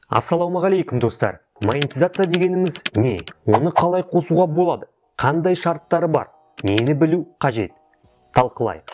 Ассалаумағалейкум достар. Монетизация дегеніміз не? Оны қалай қосуға болады? Қандай шарттары бар? Нені білу қажет? Талқылайық.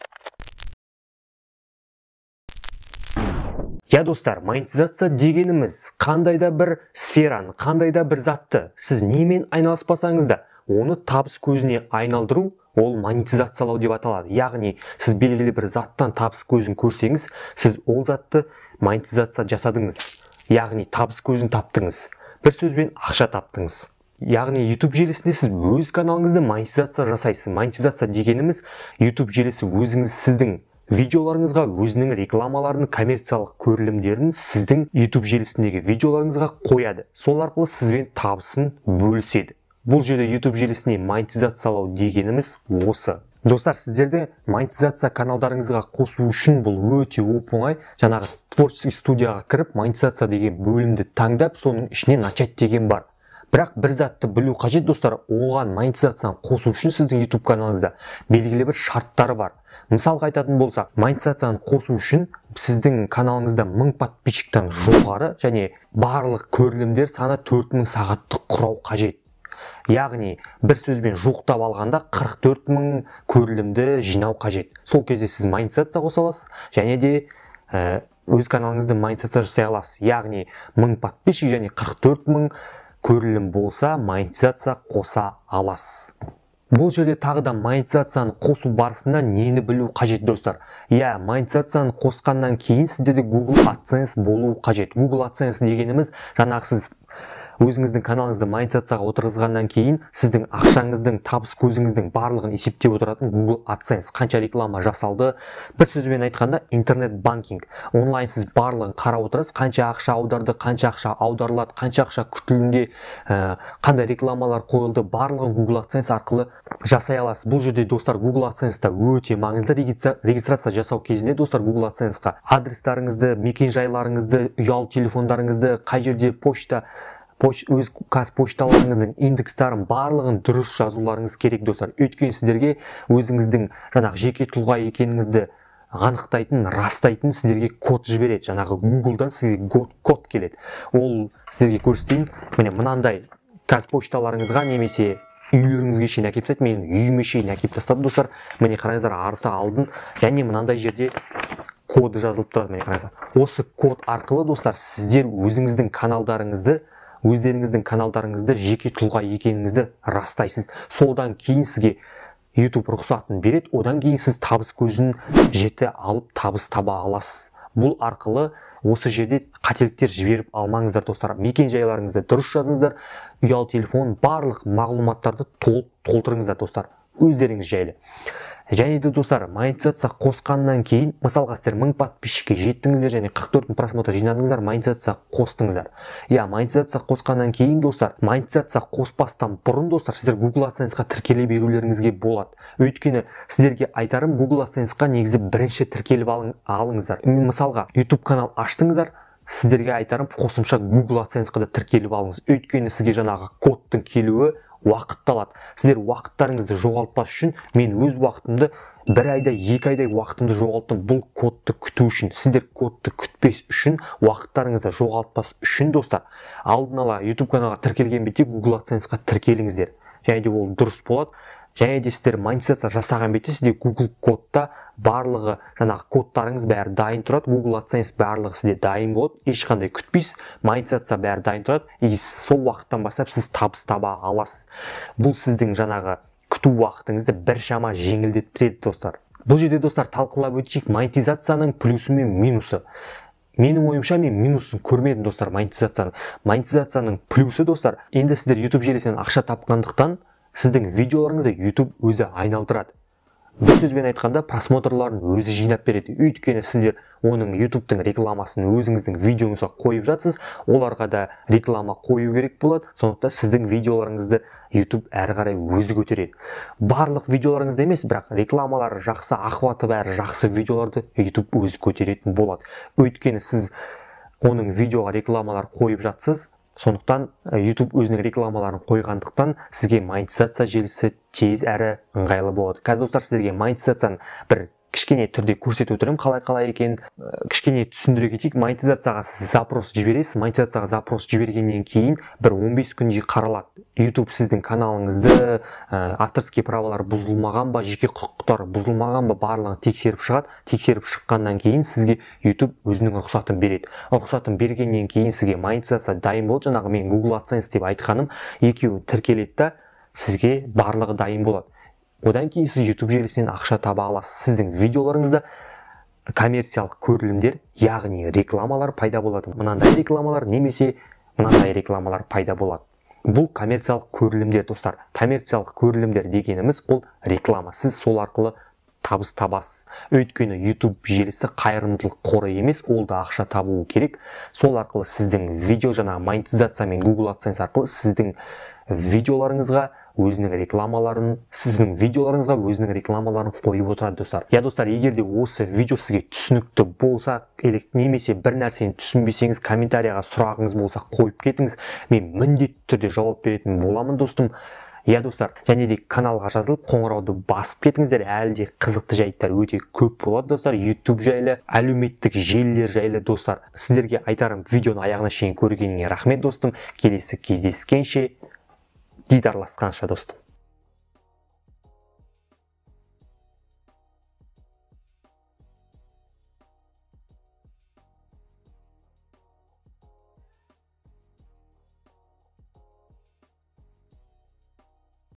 Достар, монетизация дегеніміз қандай да бір сфераны, қандай да бір затты сіз немен айналыспасаңыз да, оны табыс көзіне айналдыру, ол монетизациялау деп аталады. Яғни, сіз белгілі бір заттан табыс көзін көрсеңіз, сіз ол затты монетизация жасадыңыз. Яғни, табыс көзін таптыңыз. Бір сөзбен ақша таптыңыз. Яғни, YouTube желісінде сіз өз каналыңызды монетизация жасайсыз. Монетизация дегеніміз YouTube желісі сіздің видеоларыңызға, өзінің рекламаларын, коммерциялық көрілімдерін сіздің YouTube желісіндегі видеоларыңызға қояды. Сол арқылы сізбен табысын бөліседі. Бұл жерде YouTube желісіне монетизациялау дегеніміз осы. Достар, сіздерді монетизация каналдарыңызға қосу үшін бұл өте оп-оңай. Жаңағы творческий студияға кіріп, монетизация деген бөлімді таңдап, соның ішіне начать деген бар. Бірақ бір затты білу қажет, достар, оған монетизацияны қосу үшін сіздің YouTube каналыңызда белгілі бір шарттары бар. Мысалға айтатын болсақ, монетизацияны қосу үшін сіздің каналыңызда 1000 подписчиктен жоғары және барлық көрілімдер саны 4000 сағатты құрау қажет. Яғни, бір сөзбен жуықтап алғанда 44000 көрілімді жинау қажет. Сол кезде сіз монетизация қоса аласыз, және де өз каналыңызды монетизация жасай аласыз. Яғни, 1000 подписчик және 44000 көрілім болса, монетизация қоса аласыз. Бұл жерде тағы да монетизацияны қосу барысында нені білу қажет, достар? Монетизацияны қосқаннан кейін сіздерде Google AdSense болуы қажет. Google AdSense дегеніміз, жаңағы сіз өзіңіздің каналыңызды монетизацияға отырғызғаннан кейін сіздің ақшаңыздың, табыс көзіңіздің барлығын есептеп отыратын Google AdSense, қанша реклама жасалды. Бір сөзбен айтқанда, интернет-банкинг. Онлайн сіз барлығын қарап отырасыз, қанша ақша аударды, қанша ақша аударылады, қанша ақша күтілімде, қандай рекламалар қойылды, барлығын Google AdSense арқылы жасай аласыз. Бұл жерде, достар, Google AdSense-та өте маңызды. Регистрация жасау кезінде, достар, Google AdSense-қа адрестарыңызды, мекен-жайларыңызды, ұялы телефондарыңызды, қай жерде почта, өз қазпошталарыңыздың индекстарын барлығын дұрыс жазуларыңыз керек, достар. Өйткені сіздерге өзіңіздің жаңағы жеке тұлға екеніңізді анықтайтын, растайтын сіздерге код жібереді. Жаңағы Google-дан сізге код келеді. Ол сіздерге көрсетейін. Міне мынандай қазпошталарыңызға немесе үйлеріңізге шейін әкеп тастайды. Менің үйіме шейін әкеп тастады, достар. Міне қараңыздар, арты алдын және мынандай жерде коды жазылып тұрады. Міне қараңыздар. Осы код арқылы, достар, сіздер өздеріңіздің каналдарыңызды жеке тұлға екеніңізді растайсыз. Содан кейін сізге YouTube рұқсатын береді, одан кейін сіз табыс көзін жете алып табыс таба аласыз. Бұл арқылы осы жерде қателіктер жіберіп алмаңыздар, достар. Мекен жайларыңызды дұрыс жазыңыздар, ұялы телефон, барлық мағлұматтарды толтырыңыздар, достар, өздеріңіз жайлы. Және де, достар, монетизация қосқаннан кейін, мысалға сіздер 1000 подписчикке жеттіңіздер және 44000 просмотр жинадыңыздар, монетизация қостыңыздар. Монетизация қосқаннан кейін, достар, монетизация қоспастан бұрын, достар, сіздер Google AdSense-қа тіркеле берулеріңізге болады. Өйткені сіздерге айтарым, Google AdSense-қа негізі бірінші тіркеліп алыңыздар. Мысалға, YouTube канал аштыңыздар, сіздерге айтарым, қосымша Google AdSense-қа да тіркеліп алыңыз. Өйткені сізге жаңағы кодтың келуі уақытты алады. Сіздер уақыттарыңызды жоғалтпас үшін, мен өз уақытымды 1 айда, 2 айдай уақытымды жоғалттым бұл кодты күту үшін. Сіздер кодты күтпес үшін, уақыттарыңызды жоғалтпас үшін, достар, алдын ала YouTube каналға тіркелген бетте Google AdSense-қа тіркеліңіздер. Және де ол дұрыс болады. Және де сіздер монетизация жасаған бетте сізде Google кодта барлығы, жаңағы кодтарыңыз бәрі дайын тұрады. Google AdSense барлығы сізде дайын болады. Ешқандай күтпейсіз, монетизация бәрі дайын тұрады. И сол уақыттан бастап сіз табыс таба аласыз. Бұл сіздің жаңағы күту уақытыңызды біршама жеңілдеттіреді, достар. Бұл жерде, достар, талқылап өтейік монетизацияның плюсы мен минусы. Менің ойымша, мен минусын көрмедім, достар, монетизацияның. Монетизацияның плюсы, достар, енді сіздер YouTube желісінен ақша тапқандықтан сіздің видеоларыңызды YouTube өзі айналдырады. Бір сөзбен айтқанда, просмотрларын өзі жинап береді. Өйткені сіздер оның YouTube-тың рекламасын өзіңіздің видеоңызға қойып жатсыз, оларға да реклама қою керек болады. Сондықтан сіздің видеоларыңызды YouTube әрі қарай өзі көтереді. Барлық видеоларыңызда емес, бірақ рекламалары жақсы, охваты бәрі жақсы видеоларды YouTube өзі көтеретін болады. Өйткені сіз оның видеоға рекламалар қойып жатсыз, сондықтан YouTube өзінің рекламаларын қойғандықтан сізге монетизация желісі тез әрі ыңғайлы болады. Қазір, достар, сіздерге монетизацияның бір кішкене түрде көрсетіп отырмын қалай екен. Кішкене түсіндіре кетейік. Монетизацияға сіз запрос жібересіз. Монетизацияға запрос жібергеннен кейін бір 15 күнде қаралады. YouTube сіздің каналыңызды авторский праволар бұзылмаған ба, жеке құқықтар бұзылмаған ба барлығын тексеріп шығады. Тексеріп шыққаннан кейін сізге YouTube өзінің рұқсатын береді. Рұқсатын бергеннен кейін сізге монетизация дайын болды. Жаңағы мен Google AdSense деп айтқаным, екеуін тіркеледі да сізге барлығы дайын болады. Одан кейін сіз YouTube желісінен ақша таба аласыз. Сіздің видеоларыңызда коммерциялық көрілімдер, яғни рекламалар пайда болады. Мынандай рекламалар немесе мынандай рекламалар пайда болады. Бұл коммерциялық көрілімдер, достар. Коммерциялық көрілімдер дегеніміз ол реклама. Сіз сол арқылы табыс табасыз. Өйткені YouTube желісі қайырымдылық қоры емес, ол да ақша табуы керек. Сол арқылы сіздің видео жаңағы монетизация мен Google AdSense арқылы сіздің видеоларыңызға өзінің рекламаларын қойып отырады, достар. Достар, егер де осы видео сізге түсінікті болса, немесе бір нәрсені түсінбесеңіз, комментарияға сұрағыңыз болса қойып кетіңіз. Мен міндетті түрде жауап беретін боламын, достым. Достар, және де каналға жазылып, қоңырауды басып кетіңіздер. Әлі де қызықты жайттар өте көп болады, достар. YouTube жайлы, әлеуметтік желілер жайлы, достар. Сіздерге айтарым, видеоны аяғына шейін көргеніңе рахмет, достым. Келесі кездескенше дидарласқанша, достым.